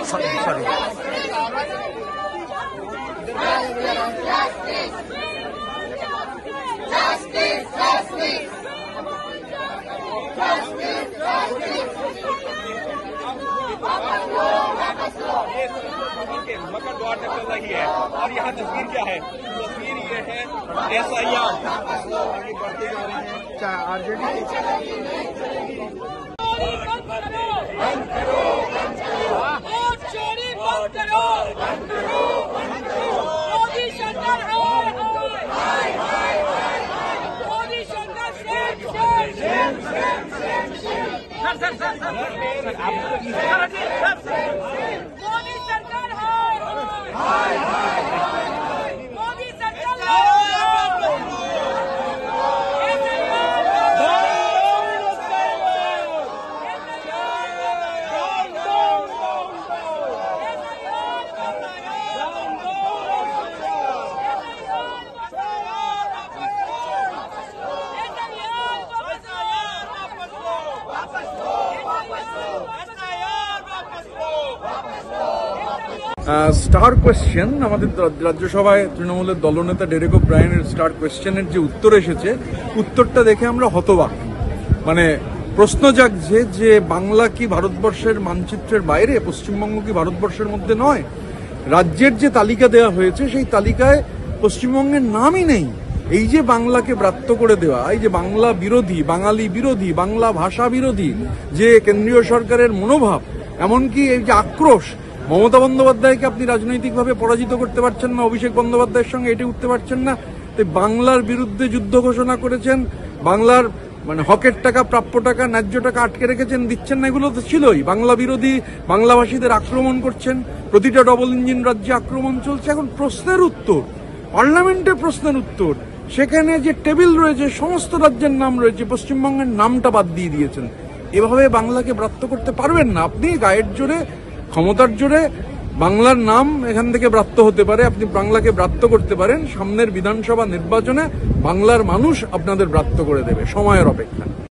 Sorry मकर द्वार तक चल रही है और यहाँ तस्वीर क्या है? तस्वीर ये है SIR आगे बढ़ते जा रहे हैं। आरजेडी স্টার কোয়েশ্চেন আমাদের রাজ্যসভায় তৃণমূলের দলনেতা ডেরেক ওব্রায়েনের স্টার কোয়েশ্চেনের যে উত্তর এসেছে, উত্তরটা দেখে আমরা হতবাক। মানে প্রশ্ন জাগছে যে বাংলা কি ভারতবর্ষের মানচিত্রের বাইরে, পশ্চিমবঙ্গ কি ভারতবর্ষের মধ্যে নয়? রাজ্যের যে তালিকা দেওয়া হয়েছে সেই তালিকায় পশ্চিমবঙ্গের নামই নেই। এই যে বাংলাকে ব্রাত্য করে দেওয়া, এই যে বাংলা বিরোধী, বাঙালি বিরোধী, বাংলা ভাষা বিরোধী যে কেন্দ্রীয় সরকারের মনোভাব, এমনকি এই যে আক্রোশ, মমতা বন্দ্যোপাধ্যায়কে আপনি রাজনৈতিকভাবে পরাজিত করতে পারছেন না, অভিষেক বন্দ্যোপাধ্যায়ের সঙ্গে এটি উঠতে পারছেন না, তাই বাংলার বিরুদ্ধে যুদ্ধ ঘোষণা করেছেন, বাংলার মানে হকের টাকা, প্রাপ্য টাকা, ন্যায্য টাকা আটকে রেখেছেন, দিচ্ছেন না। এগুলো তো ছিলই। বাংলা বিরোধী, বাংলাভাষীদের আক্রমণ করছেন, প্রতিটা ডবল ইঞ্জিন রাজ্যে আক্রমণ চলছে। এখন প্রশ্নের উত্তর, পার্লামেন্টে প্রশ্নের উত্তর, সেখানে যে টেবিল রয়েছে সমস্ত রাজ্যের নাম রয়েছে, পশ্চিমবঙ্গের নামটা বাদ দিয়ে দিয়েছেন। এভাবে বাংলাকে ব্রাত্য করতে পারবেন না। আপনি গায়ের জোরে, ক্ষমতার জোরে বাংলার নাম এখান থেকে ব্রাত্য হতে পারে, আপনি বাংলাকে ব্রাত্য করতে পারেন। সামনের বিধানসভা নির্বাচনে বাংলার মানুষ আপনাদের ব্রাত্য করে দেবে, সময়ের অপেক্ষা।